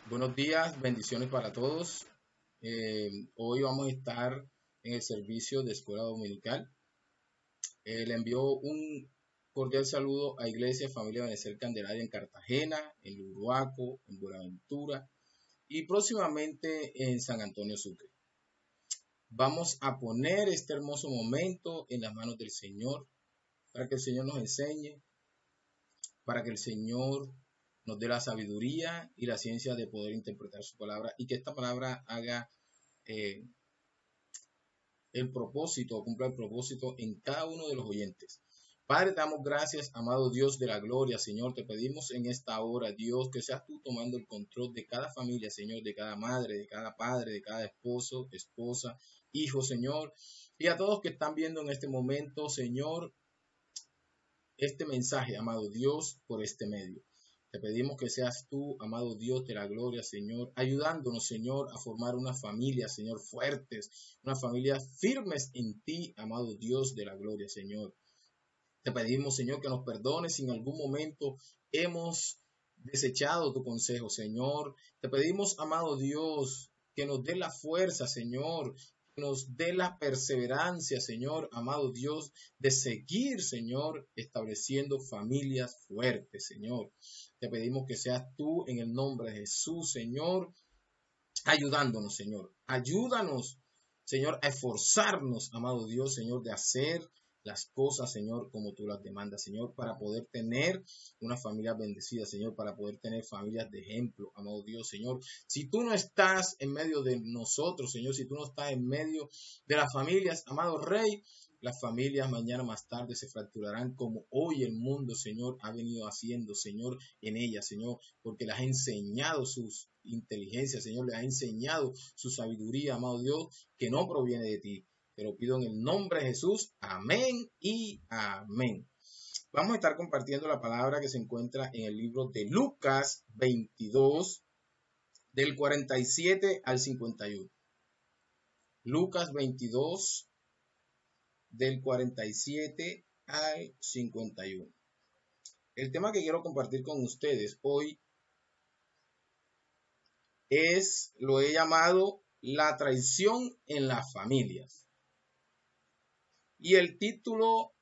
Buenos días, bendiciones para todos. Hoy vamos a estar en el servicio de escuela dominical. Le envío un cordial saludo a Iglesia Familia Benecer Candelaria en Cartagena, en Uruaco, en Buenaventura y próximamente en San Antonio Sucre. Vamos a poner este hermoso momento en las manos del Señor para que el Señor nos enseñe, para que el Señor nos dé la sabiduría y la ciencia de poder interpretar su palabra y que esta palabra haga eh, el propósito, cumpla el propósito en cada uno de los oyentes. Padre, te damos gracias, amado Dios de la gloria, Señor. Te pedimos en esta hora, Dios, que seas tú tomando el control de cada familia, Señor, de cada madre, de cada padre, de cada esposo, esposa, hijo, Señor. Y a todos que están viendo en este momento, Señor, este mensaje, amado Dios, por este medio. Te pedimos que seas tú, amado Dios de la gloria, Señor, ayudándonos, Señor, a formar una familia, Señor, fuertes, una familia firmes en ti, amado Dios de la gloria, Señor. Te pedimos, Señor, que nos perdones si en algún momento hemos desechado tu consejo, Señor. Te pedimos, amado Dios, que nos dé la fuerza, Señor, que nos dé la perseverancia, Señor, amado Dios, de seguir, Señor, estableciendo familias fuertes, Señor. Te pedimos que seas tú en el nombre de Jesús, Señor, ayudándonos, Señor. Ayúdanos, Señor, a esforzarnos, amado Dios, Señor, de hacer las cosas, Señor, como tú las demandas, Señor, para poder tener una familia bendecida, Señor, para poder tener familias de ejemplo, amado Dios, Señor. Si tú no estás en medio de nosotros, Señor, si tú no estás en medio de las familias, amado Rey, las familias mañana más tarde se fracturarán como hoy el mundo, Señor, ha venido haciendo, Señor, en ellas, Señor, porque les ha enseñado sus inteligencias, Señor, les ha enseñado su sabiduría, amado Dios, que no proviene de ti. Te lo pido en el nombre de Jesús. Amén y amén. Vamos a estar compartiendo la palabra que se encuentra en el libro de Lucas 22, del 47 al 51. Lucas 22, del 47 al 51. El tema que quiero compartir con ustedes hoy lo he llamado la traición en las familias. Y el título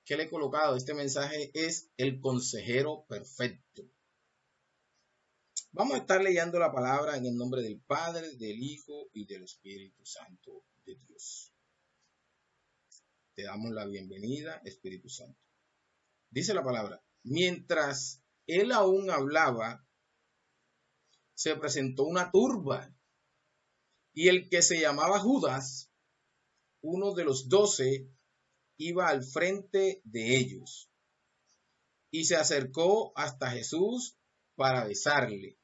que le he colocado a este mensaje es El consejero perfecto. Vamos a estar leyendo la palabra en el nombre del Padre, del Hijo y del Espíritu Santo de Dios. Te damos la bienvenida, Espíritu Santo. Dice la palabra, mientras él aún hablaba, se presentó una turba y el que se llamaba Judas, uno de los 12, iba al frente de ellos y se acercó hasta Jesús para besarle.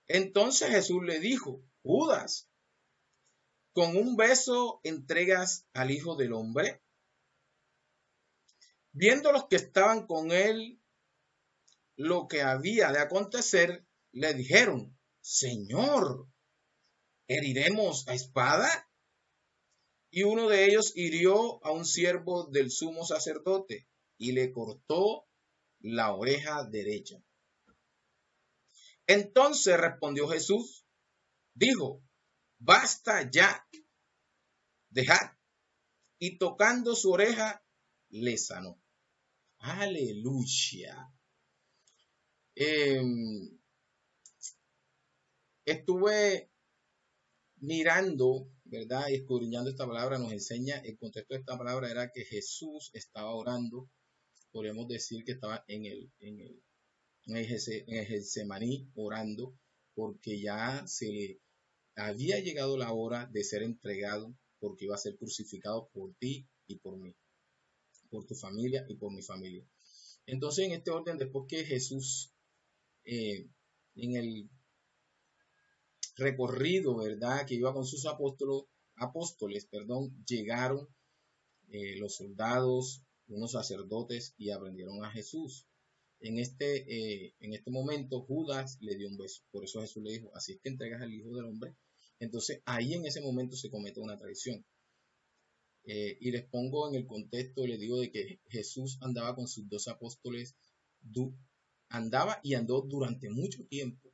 Entonces Jesús le dijo, Judas, ¿con un beso entregas al Hijo del Hombre? Viendo los que estaban con él lo que había de acontecer, le dijeron, Señor, ¿heriremos a espada? Y uno de ellos hirió a un siervo del sumo sacerdote y le cortó la oreja derecha. Entonces respondió Jesús, dijo, basta ya, dejad. Y tocando su oreja, le sanó. Aleluya. Estuve mirando, ¿verdad? Y escudriñando esta palabra, nos enseña, el contexto de esta palabra era que Jesús estaba orando, podríamos decir que estaba en el Getsemaní orando, porque ya se le había llegado la hora de ser entregado, porque iba a ser crucificado por ti y por mí, por tu familia y por mi familia. Entonces, en este orden, después que Jesús, en el recorrido, ¿verdad?, que iba con sus apóstoles, llegaron los soldados, unos sacerdotes y aprendieron a Jesús. En este momento Judas le dio un beso, por eso Jesús le dijo, así es que entregas al Hijo del Hombre. Entonces ahí en ese momento se comete una traición. Y les pongo en el contexto, les digo de que Jesús andaba con sus 12 apóstoles, andaba y andó durante mucho tiempo.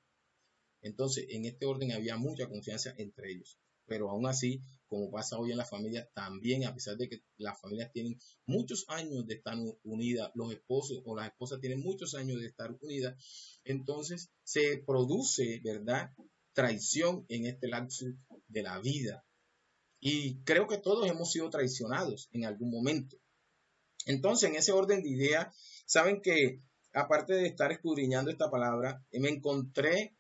Entonces, en este orden había mucha confianza entre ellos. Pero aún así, como pasa hoy en las familias, también a pesar de que las familias tienen muchos años de estar unidas, los esposos o las esposas tienen muchos años de estar unidas, entonces se produce, ¿verdad?, traición en este lapso de la vida. Y creo que todos hemos sido traicionados en algún momento. Entonces, en ese orden de ideas, saben que aparte de estar escudriñando esta palabra, me encontré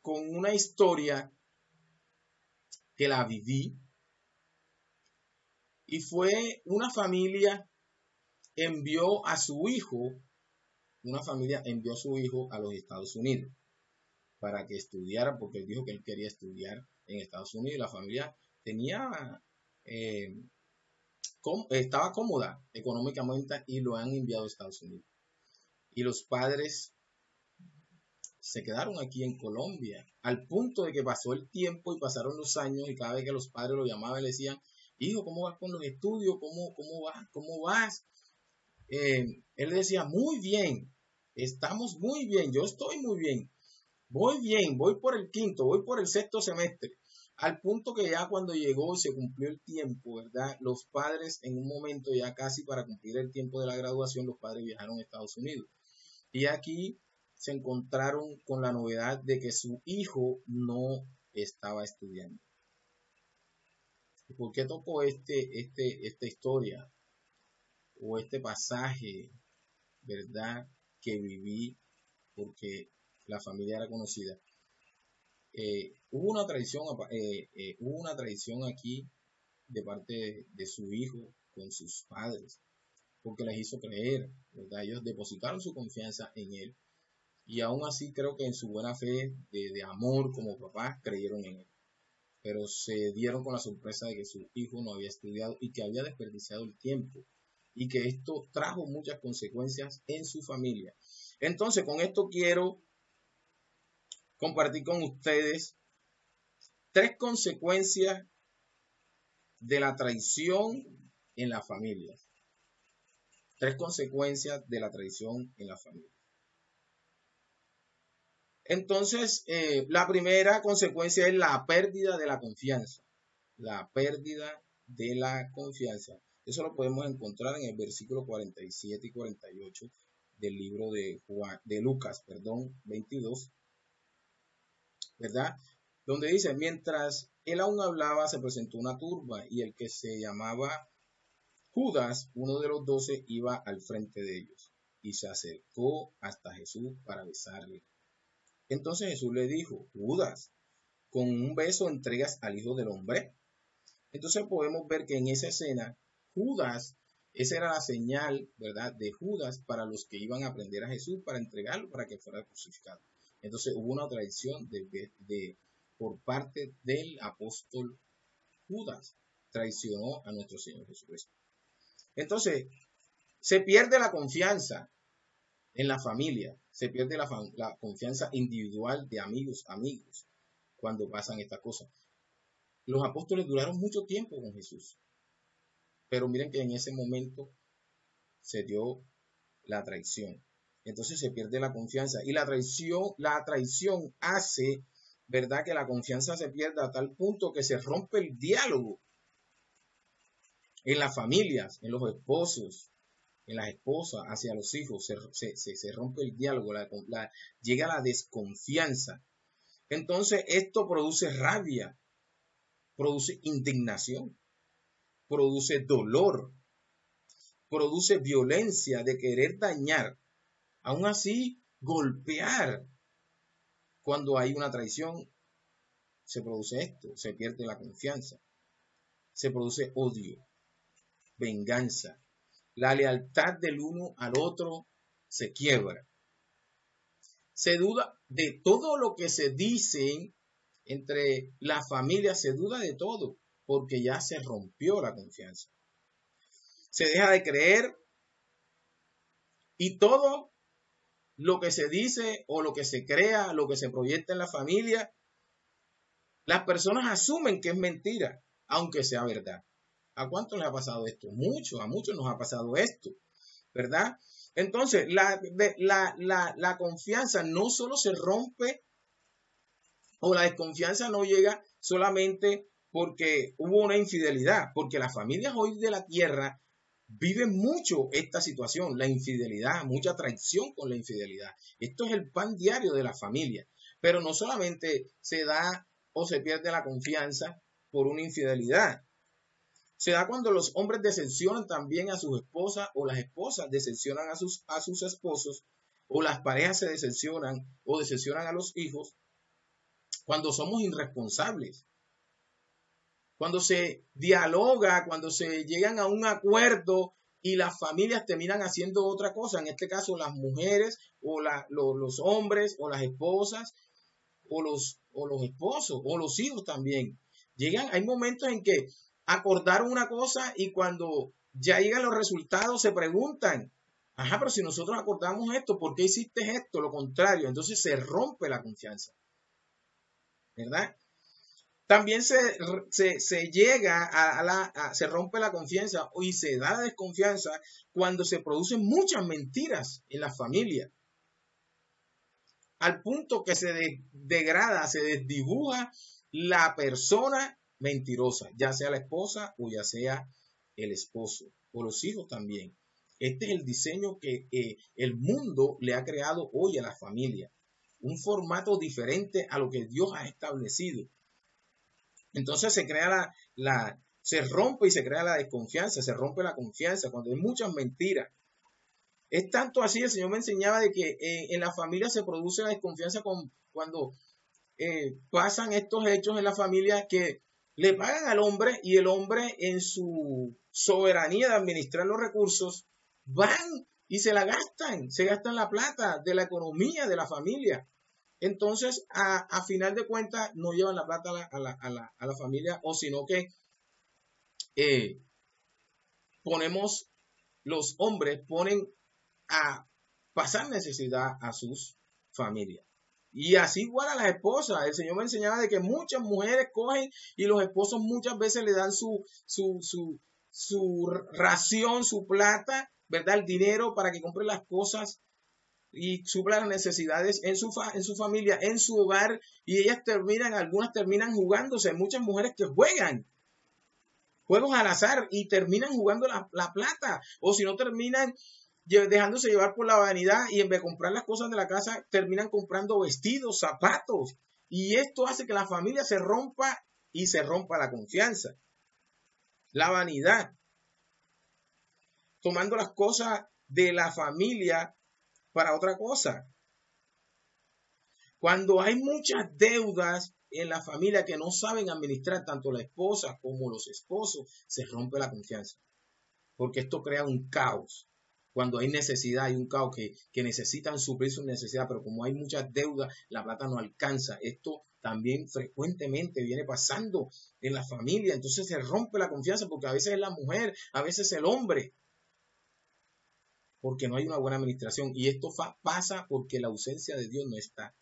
con una historia que la viví, y fue una familia envió a su hijo, una familia envió a su hijo a los Estados Unidos para que estudiara, porque él dijo que él quería estudiar en Estados Unidos. La familia tenía, estaba cómoda económicamente y lo han enviado a Estados Unidos. Y los padres se quedaron aquí en Colombia, al punto de que pasó el tiempo y pasaron los años, y cada vez que los padres lo llamaban le decían: hijo, ¿cómo vas con los estudios? ¿Cómo vas? Él decía: muy bien, estamos muy bien, yo estoy muy bien, voy por el quinto, voy por el sexto semestre. Al punto que ya cuando llegó y se cumplió el tiempo, ¿verdad?, los padres en un momento ya casi para cumplir el tiempo de la graduación, los padres viajaron a Estados Unidos. Y aquí se encontraron con la novedad de que su hijo no estaba estudiando. ¿Por qué tocó esta historia o este pasaje, verdad, que viví? Porque la familia era conocida. Hubo una traición aquí de parte de su hijo con sus padres, porque les hizo creer, ¿verdad? Ellos depositaron su confianza en él. Y aún así creo que en su buena fe de amor como papá creyeron en él. Pero se dieron con la sorpresa de que su hijo no había estudiado y que había desperdiciado el tiempo. Y que esto trajo muchas consecuencias en su familia. Entonces, con esto quiero compartir con ustedes 3 consecuencias de la traición en la familia. 3 consecuencias de la traición en la familia. Entonces, la primera consecuencia es la pérdida de la confianza. La pérdida de la confianza. Eso lo podemos encontrar en el versículo 47 y 48 del libro de Lucas, 22, ¿verdad? Donde dice: mientras él aún hablaba, se presentó una turba, y el que se llamaba Judas, uno de los 12, iba al frente de ellos, y se acercó hasta Jesús para besarle. Entonces Jesús le dijo: Judas, ¿con un beso entregas al Hijo del Hombre? Entonces podemos ver que en esa escena, Judas, esa era la señal, ¿verdad?, de Judas para los que iban a prender a Jesús, para entregarlo, para que fuera crucificado. Entonces hubo una traición por parte del apóstol Judas. Traicionó a nuestro Señor Jesucristo. Entonces, se pierde la confianza en la familia, se pierde la confianza individual de amigos, cuando pasan estas cosas. Los apóstoles duraron mucho tiempo con Jesús, pero miren que en ese momento se dio la traición. Entonces se pierde la confianza, y la traición hace, ¿verdad?, que la confianza se pierda a tal punto que se rompe el diálogo en las familias, en los esposos, en las esposas, hacia los hijos. Se rompe el diálogo, llega la desconfianza. Entonces esto produce rabia, produce indignación, produce dolor, produce violencia de querer dañar, aún así golpear. Cuando hay una traición, se produce esto, se pierde la confianza, se produce odio, venganza, la lealtad del uno al otro se quiebra. Se duda de todo lo que se dice entre la familia, se duda de todo, porque ya se rompió la confianza. Se deja de creer, y todo lo que se dice o lo que se crea, lo que se proyecta en la familia, las personas asumen que es mentira, aunque sea verdad. ¿A cuántos les ha pasado esto? A muchos nos ha pasado esto, ¿verdad? Entonces, la confianza no solo se rompe o la desconfianza no llega solamente porque hubo una infidelidad, porque las familias hoy de la tierra viven mucho esta situación, la infidelidad, mucha traición con la infidelidad. Esto es el pan diario de la familia, pero no solamente se da o se pierde la confianza por una infidelidad. Se da cuando los hombres decepcionan también a sus esposas o las esposas decepcionan a sus esposos o las parejas se decepcionan o decepcionan a los hijos cuando somos irresponsables, cuando se dialoga, cuando se llegan a un acuerdo y las familias terminan haciendo otra cosa, en este caso las mujeres o los hombres o las esposas o los esposos o los hijos también. Hay momentos en que acordaron una cosa y cuando ya llegan los resultados se preguntan, ajá, pero si nosotros acordamos esto, ¿por qué hiciste esto? Lo contrario, entonces se rompe la confianza, ¿verdad? También se llega se rompe la confianza y se da la desconfianza cuando se producen muchas mentiras en la familia, al punto que se degrada, se desdibuja la persona mentirosa, ya sea la esposa o ya sea el esposo o los hijos también. Este es el diseño que el mundo le ha creado hoy a la familia, un formato diferente a lo que Dios ha establecido. Entonces se crea se rompe y se crea la desconfianza, se rompe la confianza cuando hay muchas mentiras. Es tanto así, el Señor me enseñaba de que en la familia se produce la desconfianza cuando pasan estos hechos en la familia que le pagan al hombre y el hombre en su soberanía de administrar los recursos van y se gastan la plata de la economía de la familia. Entonces, a final de cuentas, no llevan la plata a la familia, o sino que los hombres ponen a pasar necesidad a sus familias. Y así igual a las esposas. El Señor me enseñaba de que muchas mujeres cogen y los esposos muchas veces le dan su ración, su plata, ¿verdad? El dinero para que compre las cosas y supla las necesidades en su familia, en su hogar, y algunas terminan jugándose. Hay muchas mujeres que juegan juegos al azar y terminan jugando la plata, o si no terminan dejándose llevar por la vanidad y en vez de comprar las cosas de la casa, terminan comprando vestidos, zapatos, y esto hace que la familia se rompa y se rompa la confianza. La vanidad, tomando las cosas de la familia para otra cosa. Cuando hay muchas deudas en la familia que no saben administrar, tanto la esposa como los esposos, se rompe la confianza. Porque esto crea un caos. Cuando hay necesidad, hay un caos que necesitan suplir su necesidad, pero como hay muchas deudas, la plata no alcanza. Esto también frecuentemente viene pasando en la familia. Entonces se rompe la confianza porque a veces es la mujer, a veces el hombre, porque no hay una buena administración. Y esto pasa porque la ausencia de Dios no está.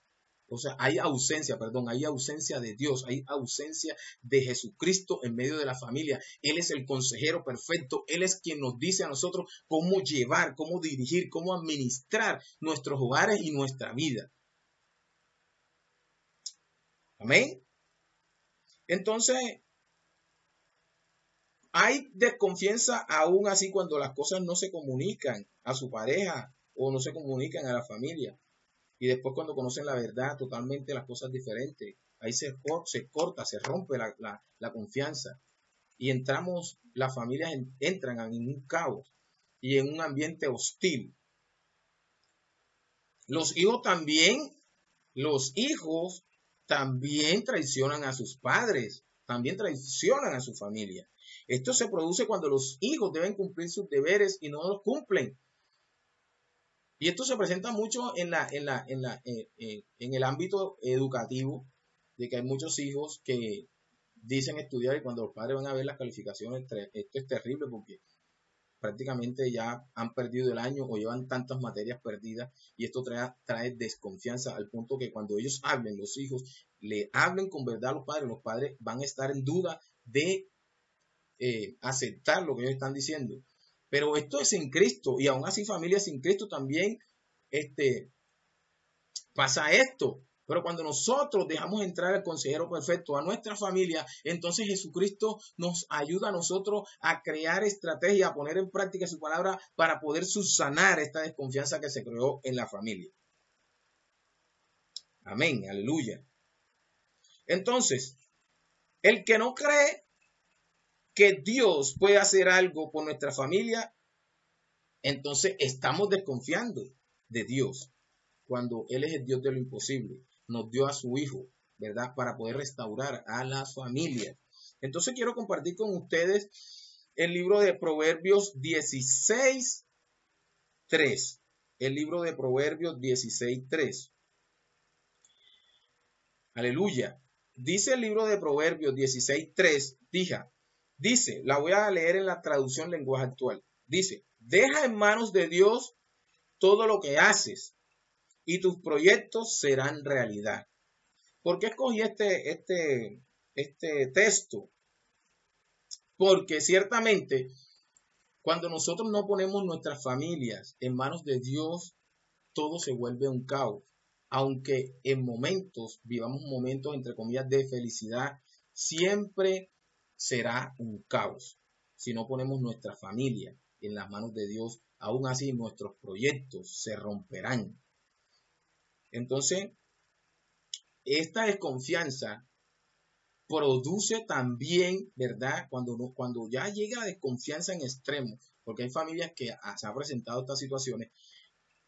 O sea, hay ausencia de Dios, hay ausencia de Jesucristo en medio de la familia. Él es el consejero perfecto, Él es quien nos dice a nosotros cómo llevar, cómo dirigir, cómo administrar nuestros hogares y nuestra vida. Amén. Entonces, hay desconfianza aún así cuando las cosas no se comunican a su pareja o no se comunican a la familia. Y después cuando conocen la verdad, totalmente las cosas diferentes. Ahí se corta, se rompe la confianza. Y las familias entran en un caos y en un ambiente hostil. Los hijos también traicionan a sus padres, también traicionan a su familia. Esto se produce cuando los hijos deben cumplir sus deberes y no los cumplen. Y esto se presenta mucho en el ámbito educativo, de que hay muchos hijos que dicen estudiar y cuando los padres van a ver las calificaciones, esto es terrible porque prácticamente ya han perdido el año o llevan tantas materias perdidas y esto trae desconfianza al punto que cuando ellos hablen, los hijos, le hablen con verdad a los padres van a estar en duda de aceptar lo que ellos están diciendo. Pero esto es en Cristo y aún así familias sin Cristo también pasa esto. Pero cuando nosotros dejamos entrar al consejero perfecto a nuestra familia, entonces Jesucristo nos ayuda a nosotros a crear estrategias, a poner en práctica su palabra para poder subsanar esta desconfianza que se creó en la familia. Amén, aleluya. Entonces, el que no cree que Dios puede hacer algo por nuestra familia, entonces estamos desconfiando de Dios cuando Él es el Dios de lo imposible. Nos dio a su Hijo, ¿verdad? Para poder restaurar a las familias. Entonces quiero compartir con ustedes el libro de Proverbios 16:3. El libro de Proverbios 16:3. Aleluya. Dice el libro de Proverbios 16:3, dice, la voy a leer en la traducción lenguaje actual. Dice, deja en manos de Dios todo lo que haces y tus proyectos serán realidad. ¿Por qué escogí este texto? Porque ciertamente cuando nosotros no ponemos nuestras familias en manos de Dios, todo se vuelve un caos. Aunque en momentos, vivamos momentos entre comillas de felicidad, siempre será un caos. Si no ponemos nuestra familia en las manos de Dios, aún así nuestros proyectos se romperán. Entonces, esta desconfianza produce también, ¿verdad? Cuando ya llega la desconfianza en extremo, porque hay familias que se han presentado estas situaciones,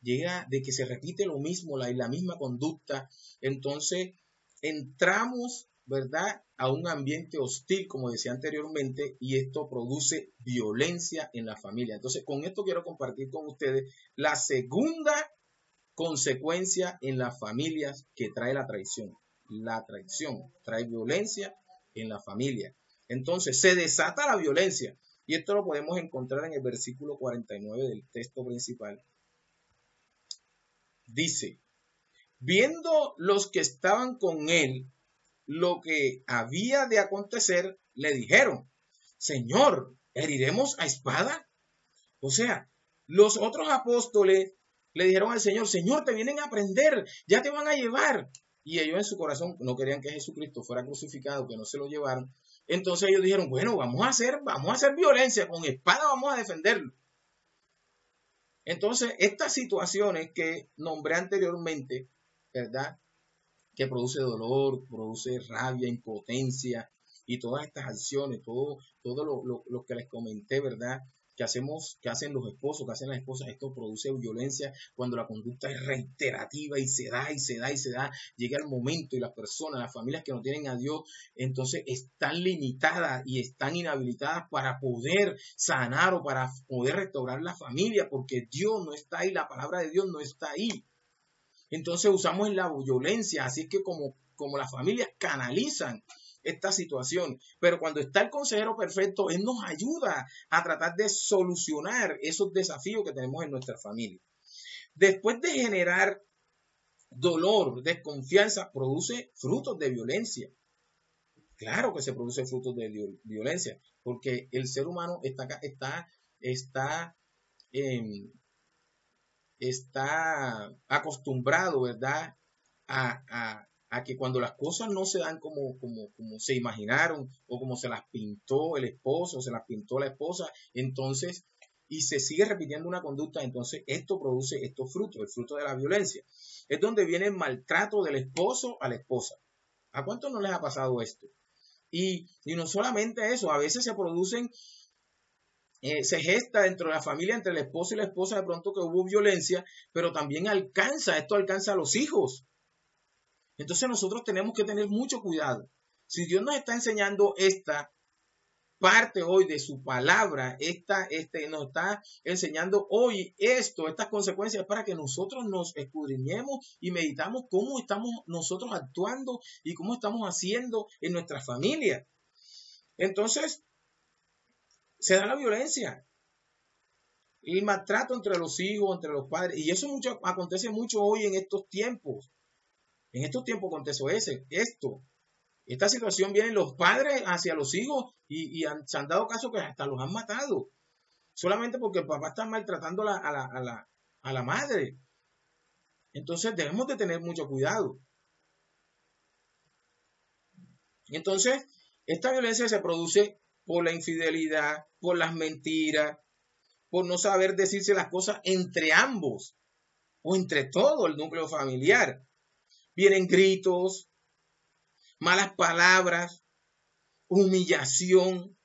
llega de que se repite lo mismo, la misma conducta, entonces entramos, ¿verdad?, a un ambiente hostil, como decía anteriormente, y esto produce violencia en la familia. Entonces, con esto quiero compartir con ustedes la segunda consecuencia en las familias que trae la traición. La traición trae violencia en la familia. Entonces, se desata la violencia, y esto lo podemos encontrar en el versículo 49 del texto principal. Dice, viendo los que estaban con él lo que había de acontecer, le dijeron, Señor, ¿heriremos a espada? O sea, los otros apóstoles le dijeron al Señor, Señor, te vienen a prender, ya te van a llevar. Y ellos en su corazón no querían que Jesucristo fuera crucificado, que no se lo llevaran. Entonces ellos dijeron, bueno, vamos a hacer violencia, con espada vamos a defenderlo. Entonces, estas situaciones que nombré anteriormente, ¿verdad?, que produce dolor, produce rabia, impotencia y todas estas acciones, todo lo que les comenté, ¿verdad?, que hacen los esposos, que hacen las esposas, esto produce violencia cuando la conducta es reiterativa y se da, llega el momento y las personas, las familias que no tienen a Dios, entonces están limitadas y están inhabilitadas para poder sanar o para poder restaurar la familia, porque Dios no está ahí, la palabra de Dios no está ahí. Entonces usamos la violencia, así que como las familias canalizan esta situación, pero cuando está el consejero perfecto, él nos ayuda a tratar de solucionar esos desafíos que tenemos en nuestra familia. Después de generar dolor, desconfianza, produce frutos de violencia. Claro que se produce frutos de violencia, porque el ser humano está acostumbrado, ¿verdad?, a que cuando las cosas no se dan como se imaginaron o como se las pintó el esposo o se las pintó la esposa, entonces, y se sigue repitiendo una conducta, entonces esto produce estos frutos, el fruto de la violencia. Es donde viene el maltrato del esposo a la esposa. ¿A cuántos no les ha pasado esto? Y no solamente eso, a veces se producen se gesta dentro de la familia, entre el esposo y la esposa, de pronto que hubo violencia, pero también esto alcanza a los hijos. Entonces nosotros tenemos que tener mucho cuidado. Si Dios nos está enseñando esta parte hoy de su palabra, nos está enseñando hoy estas consecuencias para que nosotros nos escudriñemos y meditamos cómo estamos nosotros actuando y cómo estamos haciendo en nuestra familia. Entonces, se da la violencia, el maltrato entre los hijos, entre los padres, y eso acontece mucho hoy en estos tiempos. En estos tiempos acontece esta situación, vienen los padres hacia los hijos y se han dado caso que hasta los han matado. solamente porque el papá está maltratando a la madre. Entonces debemos de tener mucho cuidado. Entonces, esta violencia se produce por la infidelidad, por las mentiras, por no saber decirse las cosas entre ambos o entre todo el núcleo familiar. Vienen gritos, malas palabras, humillación,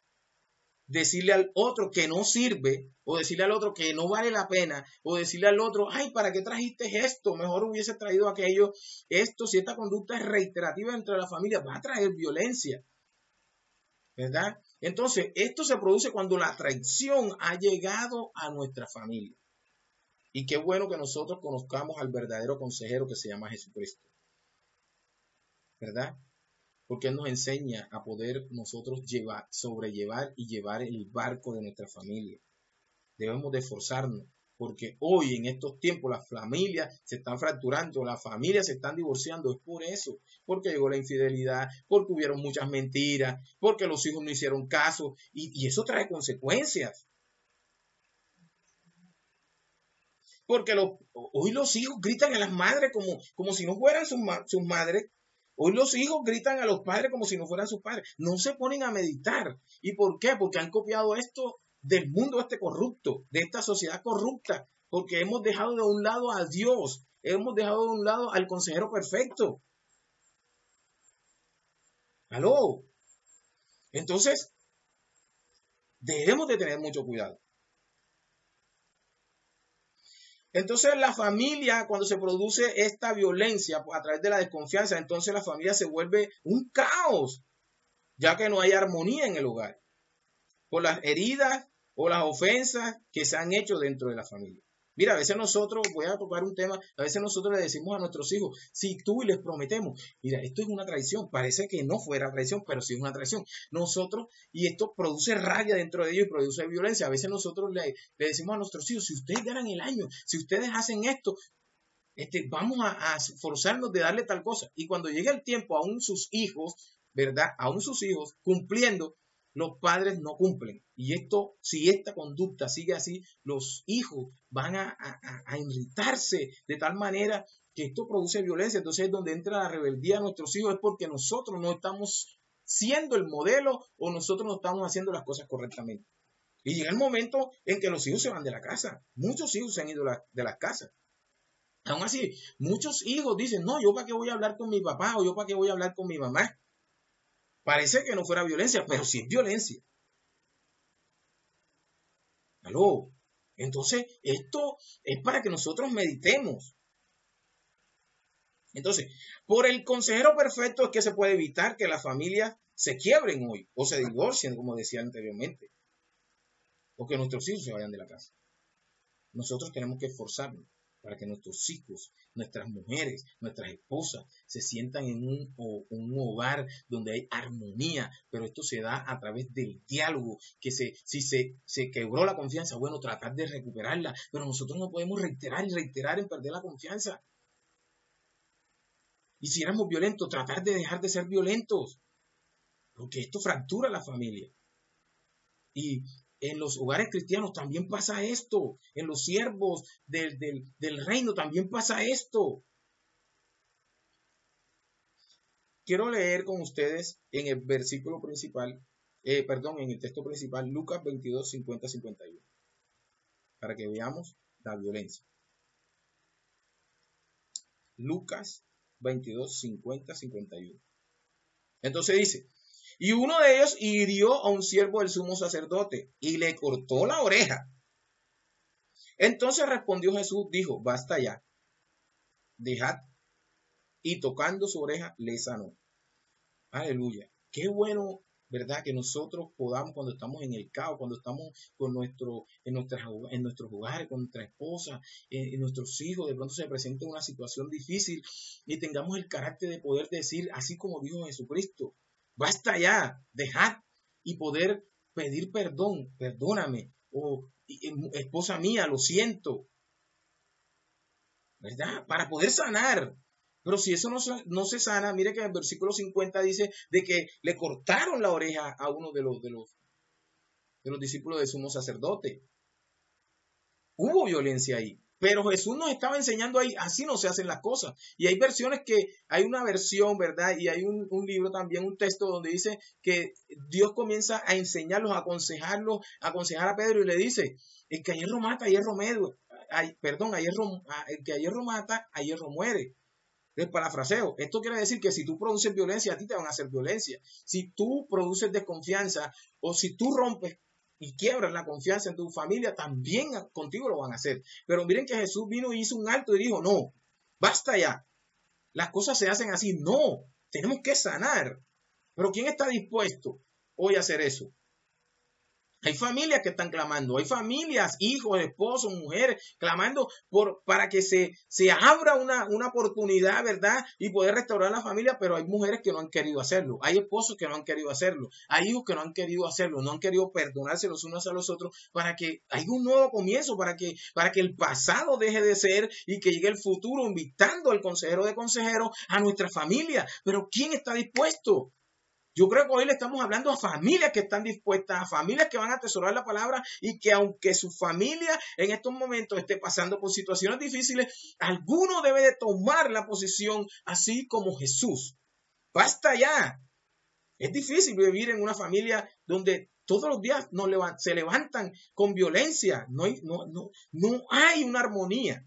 decirle al otro que no sirve, o decirle al otro que no vale la pena, o decirle al otro, ay, ¿para qué trajiste esto? Mejor hubiese traído aquello. Esto, si esta conducta es reiterativa entre la familia, va a traer violencia, ¿verdad? Entonces, esto se produce cuando la traición ha llegado a nuestra familia. Y qué bueno que nosotros conozcamos al verdadero consejero que se llama Jesucristo, ¿verdad? Porque Él nos enseña a poder nosotros sobrellevar y llevar el barco de nuestra familia. Debemos de esforzarnos, porque hoy en estos tiempos las familias se están fracturando, las familias se están divorciando, es por eso, porque llegó la infidelidad, porque hubieron muchas mentiras, porque los hijos no hicieron caso, y eso trae consecuencias. Porque hoy los hijos gritan a las madres como si no fueran sus madres. Hoy los hijos gritan a los padres como si no fueran sus padres. No se ponen a meditar. ¿Y por qué? Porque han copiado esto del mundo este corrupto, de esta sociedad corrupta. Porque hemos dejado de un lado a Dios. Hemos dejado de un lado al consejero perfecto. ¿Aló? Entonces, debemos de tener mucho cuidado. Entonces la familia, cuando se produce esta violencia a través de la desconfianza, entonces la familia se vuelve un caos, ya que no hay armonía en el hogar, por las heridas o las ofensas que se han hecho dentro de la familia. Mira, a veces nosotros, voy a tocar un tema, a veces nosotros le decimos a nuestros hijos, si tú y les prometemos, mira, esto es una traición, parece que no fuera traición, pero sí es una traición. Nosotros, y esto produce rabia dentro de ellos y produce violencia. A veces nosotros le decimos a nuestros hijos, si ustedes ganan el año, si ustedes hacen esto, vamos a forzarnos de darle tal cosa. Y cuando llegue el tiempo, aún sus hijos, ¿verdad? Aún sus hijos cumpliendo, los padres no cumplen. Y esto, si esta conducta sigue así, los hijos van a irritarse de tal manera que esto produce violencia. Entonces es donde entra la rebeldía de nuestros hijos, es porque nosotros no estamos siendo el modelo o nosotros no estamos haciendo las cosas correctamente. Y llega el momento en que los hijos se van de la casa. Muchos hijos se han ido de las casas. Aún así, muchos hijos dicen, no, yo para qué voy a hablar con mi papá o yo para qué voy a hablar con mi mamá. Parece que no fuera violencia, pero sí es violencia. ¿Aló? Entonces, esto es para que nosotros meditemos. Entonces, por el consejero perfecto es que se puede evitar que las familias se quiebren hoy o se divorcien, como decía anteriormente, o que nuestros hijos se vayan de la casa. Nosotros tenemos que esforzarnos para que nuestros hijos, nuestras mujeres, nuestras esposas se sientan en un hogar donde hay armonía, pero esto se da a través del diálogo, que si se quebró la confianza, bueno, tratar de recuperarla, pero nosotros no podemos reiterar y reiterar en perder la confianza. Y si éramos violentos, tratar de dejar de ser violentos, porque esto fractura la familia. Y en los hogares cristianos también pasa esto. En los siervos del reino también pasa esto. Quiero leer con ustedes en el versículo principal, en el texto principal, Lucas 22, 50, 51, para que veamos la violencia. Lucas 22, 50, 51. Entonces dice, y uno de ellos hirió a un siervo del sumo sacerdote y le cortó la oreja. Entonces respondió Jesús, dijo, basta ya, dejad. Y tocando su oreja le sanó. Aleluya. Qué bueno, ¿verdad? Que nosotros podamos, cuando estamos en el caos, cuando estamos en nuestros hogares, con nuestra esposa, en nuestros hijos, de pronto se presenta una situación difícil y tengamos el carácter de poder decir, así como dijo Jesucristo, basta ya, dejad, y poder pedir perdón, perdóname, o esposa mía, lo siento, ¿verdad? Para poder sanar. Pero si eso no se sana, mire que en el versículo 50 dice de que le cortaron la oreja a uno de los discípulos del sumo sacerdote. Hubo violencia ahí. Pero Jesús nos estaba enseñando ahí, así no se hacen las cosas. Y hay versiones hay una versión, ¿verdad? Y hay un libro también, un texto donde dice que Dios comienza a enseñarlos, a aconsejar a Pedro y le dice, el que a hierro mata, a hierro medio. Perdón, el que a hierro mata, a hierro muere. El parafraseo. Esto quiere decir que si tú produces violencia, a ti te van a hacer violencia. Si tú produces desconfianza o si tú rompes y quiebras la confianza en tu familia, también contigo lo van a hacer. Pero miren que Jesús vino y hizo un alto y dijo, no, basta ya. Las cosas se hacen así. No, tenemos que sanar. Pero ¿quién está dispuesto hoy a hacer eso? Hay familias que están clamando, hay familias, hijos, esposos, mujeres, clamando para que se abra una oportunidad, ¿verdad? Y poder restaurar la familia, pero hay mujeres que no han querido hacerlo, hay esposos que no han querido hacerlo, hay hijos que no han querido hacerlo, no han querido perdonarse los unos a los otros para que haya un nuevo comienzo, para que el pasado deje de ser y que llegue el futuro, invitando al consejero de consejeros a nuestra familia. Pero ¿quién está dispuesto? Yo creo que hoy le estamos hablando a familias que están dispuestas, a familias que van a atesorar la palabra y que aunque su familia en estos momentos esté pasando por situaciones difíciles, alguno debe de tomar la posición así como Jesús. Basta ya. Es difícil vivir en una familia donde todos los días se levantan con violencia. No hay una armonía.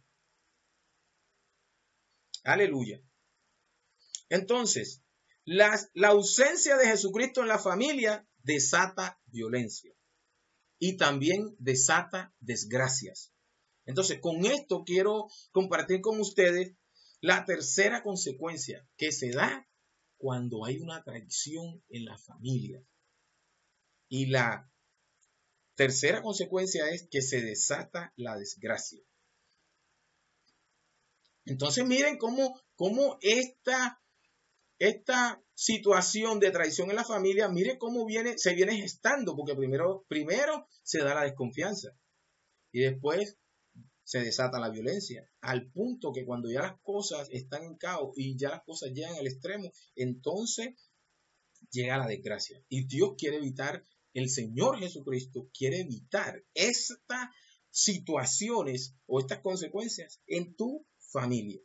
Aleluya. Entonces, la ausencia de Jesucristo en la familia desata violencia y también desata desgracias. Entonces, con esto quiero compartir con ustedes la tercera consecuencia que se da cuando hay una traición en la familia. Y la tercera consecuencia es que se desata la desgracia. Entonces, miren cómo esta situación de traición en la familia, mire cómo se viene gestando, porque primero se da la desconfianza y después se desata la violencia, al punto que cuando ya las cosas están en caos y ya las cosas llegan al extremo, entonces llega la desgracia. Y Dios quiere evitar, el Señor Jesucristo quiere evitar estas situaciones o estas consecuencias en tu familia.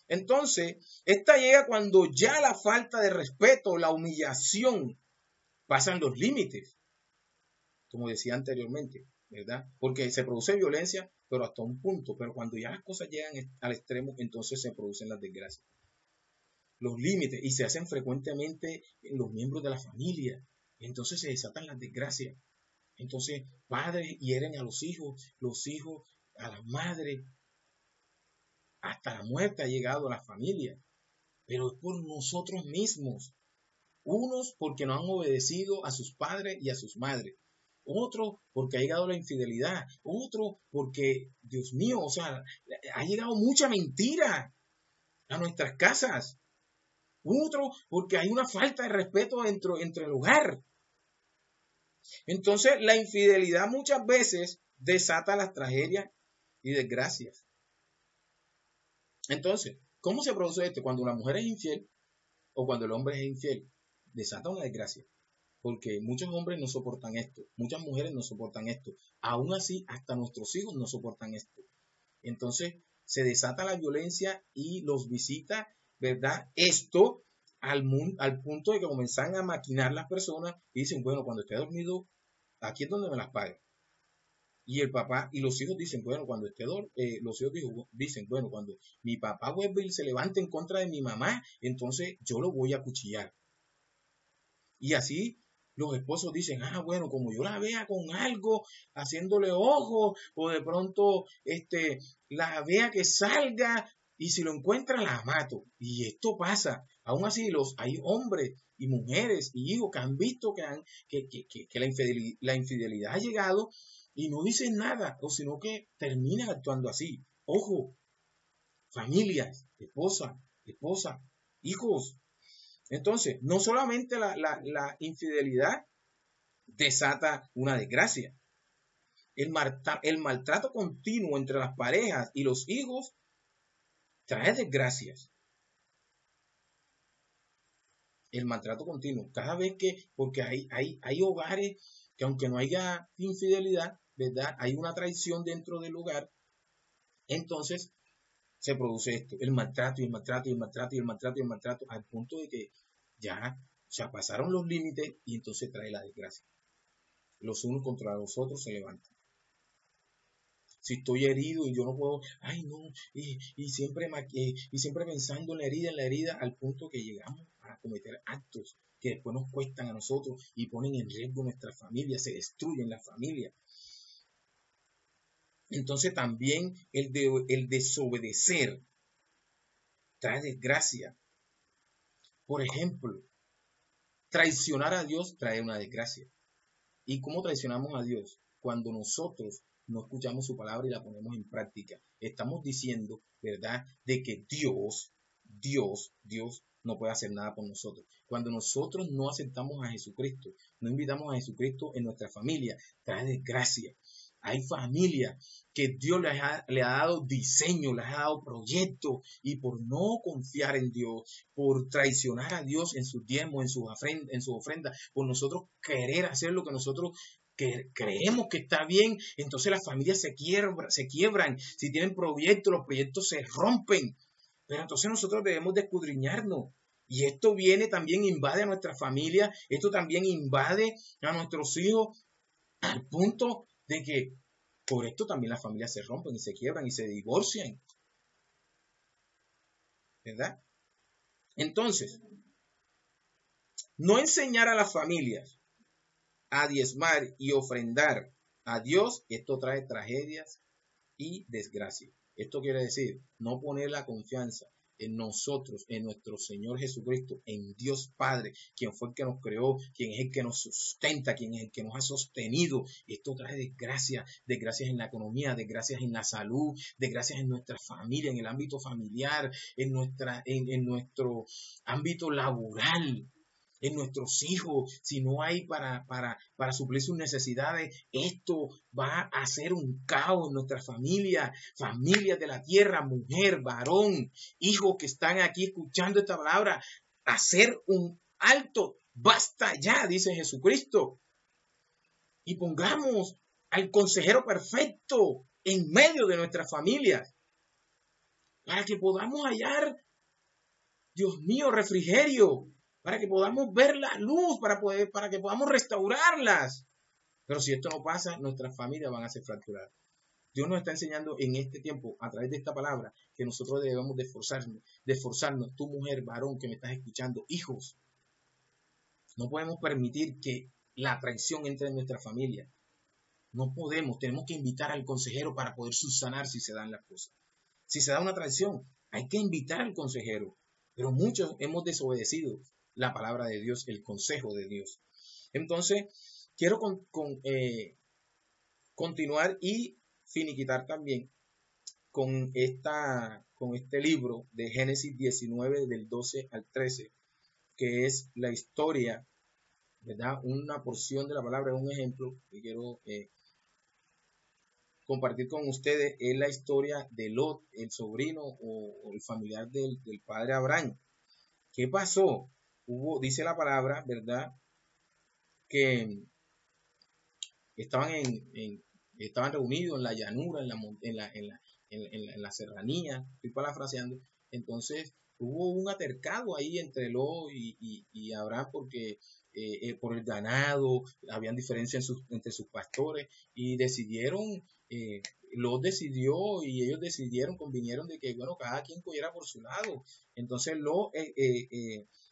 Entonces, esta llega cuando ya la falta de respeto, la humillación, pasan los límites, como decía anteriormente, ¿verdad? Porque se produce violencia, pero hasta un punto, pero cuando ya las cosas llegan al extremo, entonces se producen las desgracias. Los límites, y se hacen frecuentemente en los miembros de la familia, entonces se desatan las desgracias. Entonces, padres hieren a los hijos a las madres, hasta la muerte ha llegado a la familia, pero es por nosotros mismos. Unos porque no han obedecido a sus padres y a sus madres. Otros porque ha llegado la infidelidad. Otros porque, Dios mío, o sea, ha llegado mucha mentira a nuestras casas. Otros porque hay una falta de respeto entre el hogar. Entonces, la infidelidad muchas veces desata las tragedias y desgracias. Entonces, ¿cómo se produce esto? Cuando la mujer es infiel o cuando el hombre es infiel, desata una desgracia. Porque muchos hombres no soportan esto, muchas mujeres no soportan esto. Aún así, hasta nuestros hijos no soportan esto. Entonces, se desata la violencia y los visita, ¿verdad? Esto al punto de que comienzan a maquinar las personas y dicen, bueno, cuando esté dormido, aquí es donde me las pague. Y el papá y los hijos dicen, bueno, cuando los hijos dicen, bueno, cuando mi papá vuelve y se levante en contra de mi mamá, entonces yo lo voy a acuchillar. Y así los esposos dicen, bueno, como yo la vea con algo, haciéndole ojo, o de pronto la vea que salga, y si lo encuentra la mato. Y esto pasa. Aún así, hay hombres y mujeres y hijos que han visto que la infidelidad ha llegado y no dicen nada, o sino que terminan actuando así. Ojo, familias, esposa, hijos. Entonces, no solamente la infidelidad desata una desgracia. El maltrato continuo entre las parejas y los hijos trae desgracias. El maltrato continuo, cada vez porque hay hogares que aunque no haya infidelidad, ¿verdad? Hay una traición dentro del hogar, entonces se produce esto, el maltrato y el maltrato y el maltrato y el maltrato y el maltrato, al punto de que ya, o sea, pasaron los límites y entonces trae la desgracia. Los unos contra los otros se levantan. Si estoy herido y yo no puedo, ay no, y siempre pensando en la herida, al punto que llegamos a cometer actos que después nos cuestan a nosotros y ponen en riesgo nuestra familia, se destruyen las familias. Entonces también el desobedecer trae desgracia. Por ejemplo, traicionar a Dios trae una desgracia. ¿Y cómo traicionamos a Dios? Cuando nosotros no escuchamos su palabra y la ponemos en práctica. Estamos diciendo, ¿verdad?, de que Dios no puede hacer nada por nosotros. Cuando nosotros no aceptamos a Jesucristo, no invitamos a Jesucristo en nuestra familia, trae desgracia. Hay familias que Dios le ha dado diseño, les ha dado proyectos, y por no confiar en Dios, por traicionar a Dios en sus diezmos, en su ofrenda, por nosotros querer hacer lo que nosotros creemos que está bien, entonces las familias se quiebran. Si tienen proyectos, los proyectos se rompen. Pero entonces nosotros debemos de escudriñarnos. Y esto viene también, invade a nuestra familia, esto también invade a nuestros hijos, al punto de que por esto también las familias se rompen y se quiebran y se divorcian. ¿Verdad? Entonces, no enseñar a las familias a diezmar y ofrendar a Dios, esto trae tragedias y desgracia. Esto quiere decir no poner la confianza en nosotros, en nuestro Señor Jesucristo, en Dios Padre, quien fue el que nos creó, quien es el que nos sustenta, quien es el que nos ha sostenido. Esto trae desgracias, desgracias en la economía, desgracias en la salud, desgracias en nuestra familia, en el ámbito familiar, en nuestro ámbito laboral, en nuestros hijos. Si no hay para suplir sus necesidades, esto va a ser un caos en nuestra familia, familias de la tierra, mujer, varón, hijos que están aquí escuchando esta palabra. Hacer un alto, basta ya, dice Jesucristo, y pongamos al consejero perfecto en medio de nuestras familias, para que podamos hallar, Dios mío, refrigerio, para que podamos ver la luz, para que podamos restaurarlas. Pero si esto no pasa, nuestras familias van a ser fracturadas. Dios nos está enseñando en este tiempo, a través de esta palabra, que nosotros debemos de esforzarnos, tú mujer, varón que me estás escuchando, hijos. No podemos permitir que la traición entre en nuestra familia. No podemos, tenemos que invitar al consejero para poder subsanar si se dan las cosas. Si se da una traición, hay que invitar al consejero. Pero muchos hemos desobedecido la palabra de Dios, el consejo de Dios. Entonces, quiero continuar y finiquitar también con este libro de Génesis 19, del 12 al 13, que es la historia, ¿verdad? Una porción de la palabra, un ejemplo que quiero compartir con ustedes, es la historia de Lot, el sobrino o el familiar del padre Abraham. ¿Qué pasó? Dice la palabra, ¿verdad?, que estaban reunidos en la llanura, en la serranía, estoy parafraseando. Entonces hubo un altercado ahí entre Lot y Abraham, porque por el ganado, habían diferencias entre sus pastores, y decidieron, Lot decidió y ellos decidieron, convinieron de que, bueno, cada quien cogiera por su lado. Entonces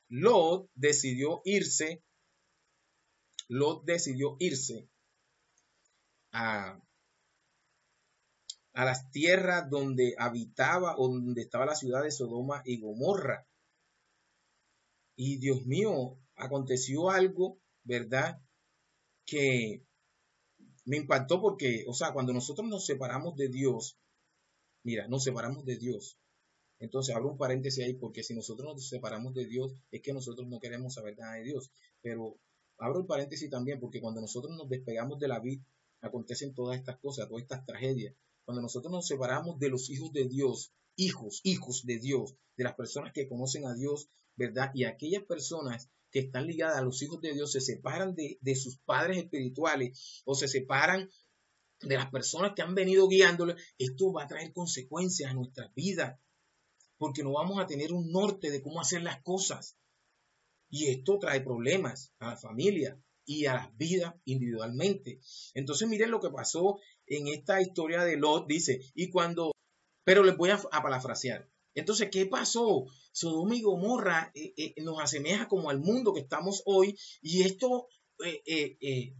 Lot decidió irse a las tierras donde habitaba o donde estaba la ciudad de Sodoma y Gomorra. Y Dios mío, aconteció algo, ¿verdad?, que me impactó, porque, o sea, cuando nosotros nos separamos de Dios, mira, nos separamos de Dios. Entonces abro un paréntesis ahí, porque si nosotros nos separamos de Dios, es que nosotros no queremos saber nada de Dios. Pero abro el paréntesis también, porque cuando nosotros nos despegamos de la vid, acontecen todas estas cosas, todas estas tragedias. Cuando nosotros nos separamos de los hijos de Dios, hijos de Dios, de las personas que conocen a Dios, ¿verdad? Y aquellas personas que están ligadas a los hijos de Dios se separan de sus padres espirituales o se separan de las personas que han venido guiándoles, esto va a traer consecuencias a nuestras vidas, porque no vamos a tener un norte de cómo hacer las cosas. Y esto trae problemas a la familia y a las vidas individualmente. Entonces miren lo que pasó en esta historia de Lot, dice, pero les voy a parafrasear. Entonces, ¿qué pasó? Sodoma y Gomorra nos asemeja como al mundo que estamos hoy, y esto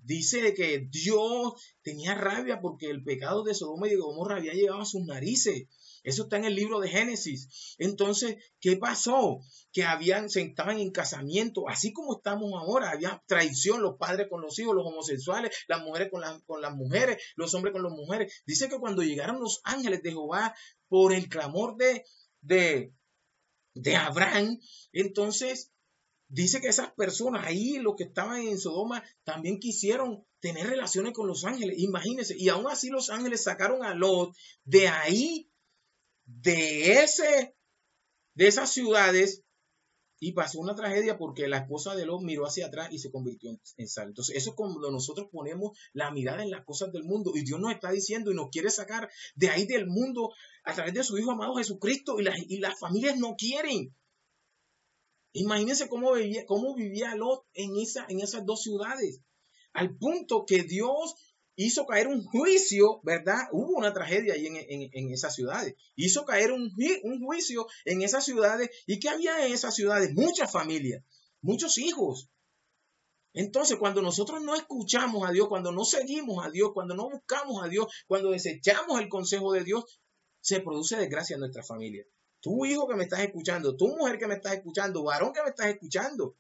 dice de que Dios tenía rabia porque el pecado de Sodoma y de Gomorra había llegado a sus narices. Eso está en el libro de Génesis. Entonces, ¿qué pasó? Que se estaban en casamiento, así como estamos ahora. Había traición, los padres con los hijos, los homosexuales, las mujeres con las mujeres, los hombres con las mujeres. Dice que cuando llegaron los ángeles de Jehová por el clamor de Abraham, entonces dice que esas personas ahí, los que estaban en Sodoma, también quisieron tener relaciones con los ángeles. Imagínense, y aún así los ángeles sacaron a Lot de ahí, de esas ciudades, y pasó una tragedia porque la esposa de Lot miró hacia atrás y se convirtió en sal. Entonces eso es cuando nosotros ponemos la mirada en las cosas del mundo, y Dios nos está diciendo y nos quiere sacar de ahí del mundo a través de su Hijo amado Jesucristo, y las familias no quieren. Imagínense cómo vivía Lot en esas dos ciudades, al punto que Dios hizo caer un juicio, ¿verdad? Hubo una tragedia ahí en esas ciudades. Hizo caer un juicio en esas ciudades. ¿Y qué había en esas ciudades? Muchas familias, muchos hijos. Entonces, cuando nosotros no escuchamos a Dios, cuando no seguimos a Dios, cuando no buscamos a Dios, cuando desechamos el consejo de Dios, se produce desgracia en nuestra familia. Tu hijo que me estás escuchando, tu mujer que me estás escuchando, varón que me estás escuchando.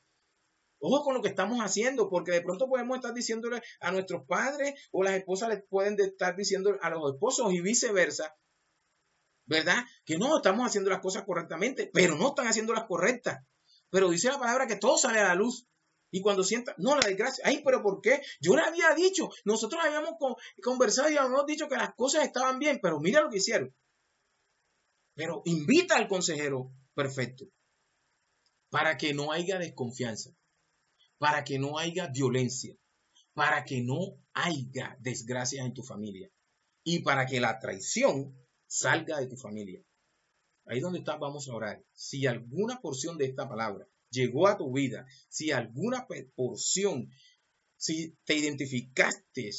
Ojo con lo que estamos haciendo, porque de pronto podemos estar diciéndole a nuestros padres, o las esposas les pueden estar diciendo a los esposos y viceversa, ¿verdad? Que no estamos haciendo las cosas correctamente, pero no están haciendo las correctas. Pero dice la palabra que todo sale a la luz. Y cuando sientan, no, la desgracia, ay, pero ¿por qué? Yo le había dicho, nosotros habíamos conversado y habíamos dicho que las cosas estaban bien, pero mira lo que hicieron. Pero invita al consejero perfecto para que no haya desconfianza, para que no haya violencia, para que no haya desgracias en tu familia y para que la traición salga de tu familia. Ahí donde estás, vamos a orar. Si alguna porción de esta palabra llegó a tu vida, si alguna porción, si te identificaste,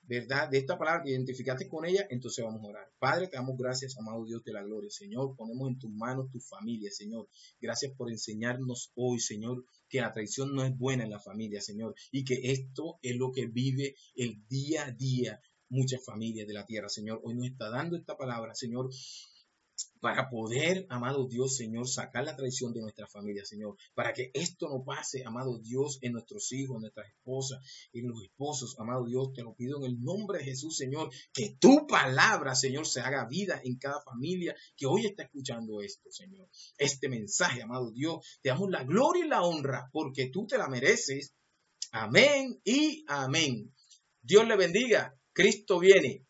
¿verdad? De esta palabra, te identificaste con ella, entonces vamos a orar. Padre, te damos gracias, amado Dios de la gloria. Señor, ponemos en tus manos tu familia, Señor. Gracias por enseñarnos hoy, Señor, que la traición no es buena en la familia, Señor, y que esto es lo que vive el día a día muchas familias de la tierra, Señor. Hoy nos está dando esta palabra, Señor, para poder, amado Dios, Señor, sacar la traición de nuestra familia, Señor, para que esto no pase, amado Dios, en nuestros hijos, en nuestras esposas, en los esposos, amado Dios, te lo pido en el nombre de Jesús, Señor, que tu palabra, Señor, se haga vida en cada familia que hoy está escuchando esto, Señor, este mensaje, amado Dios, te damos la gloria y la honra, porque tú te la mereces. Amén y amén. Dios le bendiga. Cristo viene.